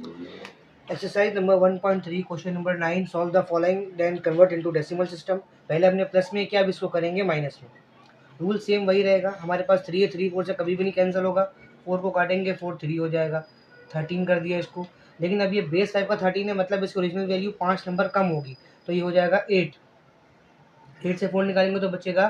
Exercise number 1.3 question number 9 solve the following then convert into decimal system. पहले हमने plus में किया, अब इसको करेंगे माइनस में। रूल सेम वही रहेगा, हमारे पास 3 है, 3 4 से कभी भी नहीं कैंसिल होगा। 4 को काटेंगे 4 3 हो जाएगा, 13 कर दिया इसको। लेकिन अब ये बेस टाइप का 13 है, मतलब इसकी ओरिजिनल वैल्यू 5 नंबर कम होगी, तो ये हो जाएगा 8। 8 से 4 निकालेंगे तो बचेगा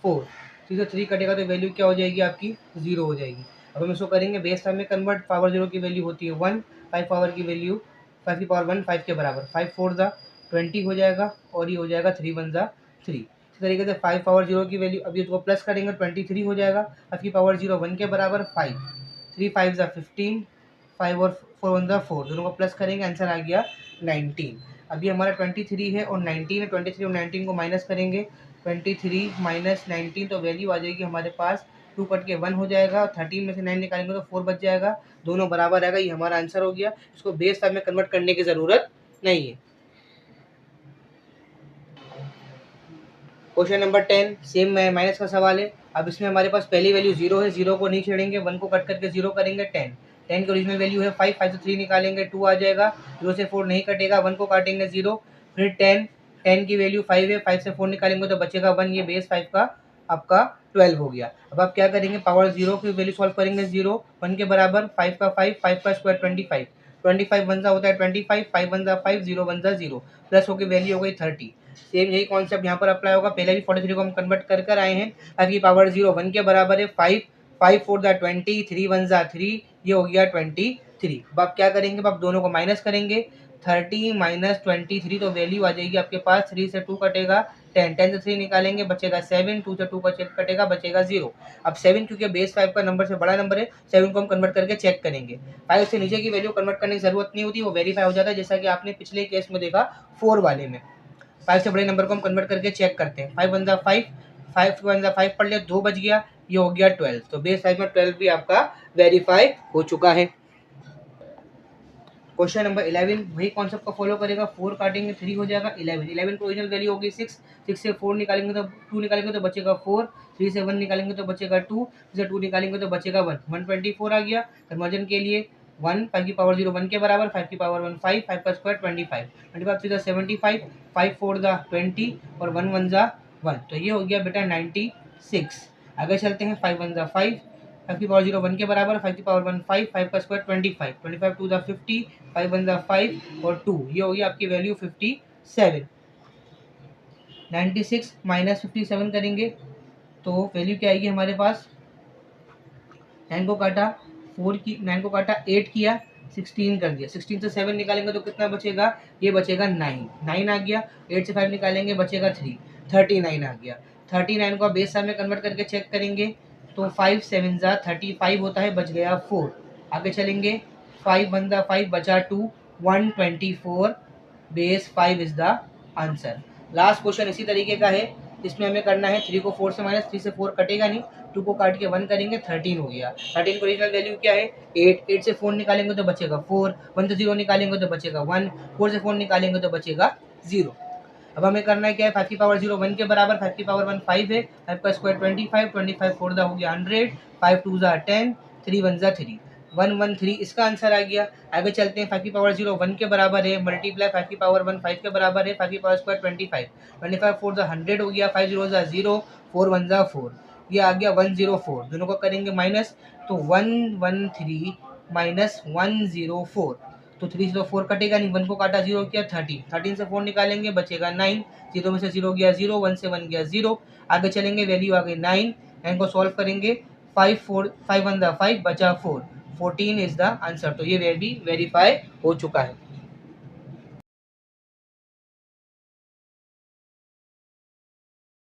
4। 3 से 3 कटेगा तो वैल्यू क्या हो जाएगी आपकी, 0 हो जाएगी। अब हम इसको करेंगे बेस टाइम में कन्वर्ट। पावर 0 की वैल्यू होती है 1, 5 पावर की वैल्यू 5 की पावर 1 5 के बराबर, 5 4 ज़ा 20 हो जाएगा, और ये हो जाएगा 3 1 ज़ा 3। इसी तरीके से 5 पावर 0 की वैल्यू, अब इसको प्लस करेंगे 23 हो जाएगा। 5 की पावर 0 1 के बराबर 5, 3 5 ज़ा 15, 5 और 4 1 ज़ा 4, दोनों को प्लस करेंगे, आंसर आ गया 19। अभी हमारा 23 है और 19 है, 23 और 19 को माइनस करेंगे, 23 माइनस 19 तो वैल्यू आ जाएगी हमारे पास 2 कट के 1 हो जाएगा, 13 में से 9 निकालेंगे तो 4 बच जाएगा, दोनों बराबर आएगा। ये हमारा आंसर हो गया, इसको बेस टाइम में कन्वर्ट करने की ज़रूरत नहीं है। क्वेश्चन नंबर 10 सेम माइनस का सवाल है। अब इसमें हमारे पास पहली वैल्यू 0 है, 0 को नहीं छेड़ेंगे, 1 को कट करके 0 करेंगे। 10 10 की ओरिजिनल वैल्यू है 5, 5 से 3 निकालेंगे 2 आ जाएगा, 0 से 4 नहीं कटेगा, 1 को काटेंगे 0। फिर 10 10 की वैल्यू 5 है, 5 से 4 निकालेंगे तो बचेगा 1, ये बेस 5 का आपका 12 हो गया। अब आप क्या करेंगे, पावर 0 की वैल्यू सॉल्व करेंगे, 0 1 के बराबर, 5 का 5, 5 का स्क्वायर 25, 25 वन सा होता है 25, 5 वन सा 5, 0 वन सा 0, प्लस होकर वैल्यू हो गई 30। सेम यही कॉन्सेप्ट यहाँ पर अप्लाई होगा, पहले भी 43 को हम कन्वर्ट कर कर आए हैं। अब ये पावर 0 1 के बराबर है, 5 5 4 ज़ा 20, 3 1 ज़ा 3, ये हो गया 23। अब आप क्या करेंगे, अब आप दोनों को माइनस करेंगे, 30 माइनस 23 तो वैल्यू आ जाएगी आपके पास, 3 से 2 कटेगा 10, 10 से 3 निकालेंगे बचेगा 7, 2 से 2 कटेगा बचेगा 0। अब 7 क्योंकि बेस 5 का नंबर से बड़ा नंबर है, 7 को हम कन्वर्ट करके चेक करेंगे। 5 से नीचे की वैल्यू कन्वर्ट करने की जरूरत नहीं होती, वो वेरीफाई हो जाता है, जैसा कि आपने पिछले केस में देखा 4 वाले में। 5 से बड़े नंबर को हम कन्वर्ट करके चेक करते हैं। 5 वन ज़ा 5, 5 वन ज़ा 5 पढ़ लिया, 2 बच गया, ये हो गया 12। तो बेस 5 में 12 भी आपका वेरीफाई हो चुका है। क्वेश्चन नंबर 11 वही कॉन्सेप्ट को फॉलो करेगा, 4 काटेंगे 3 हो जाएगा 11, 11 की ओरिजिनल वैल्यू होगी 6, 6 से 4 निकालेंगे तो 2 निकालेंगे तो बचेगा 4, 3 से 1 निकालेंगे तो बचेगा 2, 2 से 2 निकालेंगे तो बचेगा 1, 124 आ गया। कन्वर्जन के लिए 1 5 की पावर 0 1 के बराबर, 5 की पावर 1 5, 5 का स्क्वायर 25, 25 3 75, 5 4 ज़ा 20 और 1 1 ज़ा 1, तो ये हो गया बेटा 96। आगे चलते हैं, 5 1 ज़ा 5, 5 की पावर 0 1 के बराबर, 5 की पावर 1 5, 5 का स्क्वायर 25, 25 2 ज़ा 50, 5 1 ज़ा 5 और 2, ये हो गया आपकी वैल्यू 57। 96 माइनस 57 करेंगे तो वैल्यू क्या आएगी हमारे पास, 9 को काटा 4 की, 9 को काटा 8 किया, 16 कर दिया, 16 से 7 निकालेंगे तो कितना बचेगा, ये बचेगा 9, 9 आ गया। 8 से 5 निकालेंगे बचेगा 3, 39 आ गया। 39 को आप बेस में कन्वर्ट करके चेक करेंगे तो 5 7 ज़ा 35 होता है, बच गया 4। आगे चलेंगे, 5 1 ज़ा 5 बचा 2, 124, base 5 is the answer. Last question इसी तरीके का है, इसमें हमें करना है 3 को 4 से माइनस, 3 से 4 कटेगा नहीं, 2 को काट के 1 करेंगे, 13 हो गया। 13 की ओरिजिनल वैल्यू क्या है 8, 8 से 4 निकालेंगे तो बचेगा 4, 1 से 0 निकालेंगे तो बचेगा 1, 4 से 4 निकालेंगे तो बचेगा 0। अब हमें करना है क्या है, 5 की पावर 0 1 के बराबर, 5 की पावर 1 5 है, 5 का स्क्वायर 25, 25 4 दा हो गया 100, 5 2 ज़ा 10, 3 1 ज़ा 3, 113 इसका आंसर आ गया। आगे चलते हैं, 5 की पावर 0 1 के बराबर है, मल्टीप्लाई 5 की पावर 1 5 के बराबर है, 5 की पावर स्क्वायर 25, 25 4 ज़ा 100 हो गया, 5 0 ज़ा 0, 4 1 ज़ा 4, ये आ गया 104। दोनों को करेंगे माइनस तो 113 माइनस 104, तो 3 से तो 4 कटेगा नहीं, 1 को काटा 0 किया 13, 13 से 4 निकालेंगे बचेगा 9, 0 में से 0 गया 0, 1 से 1 गया 0। आगे चलेंगे, वैल्यू आ गई 9, 9 को सॉल्व करेंगे, 5 1 ज़ा 5 बचा 4, 14 इज द आंसर। तो ये भी वेरीफाई हो चुका है।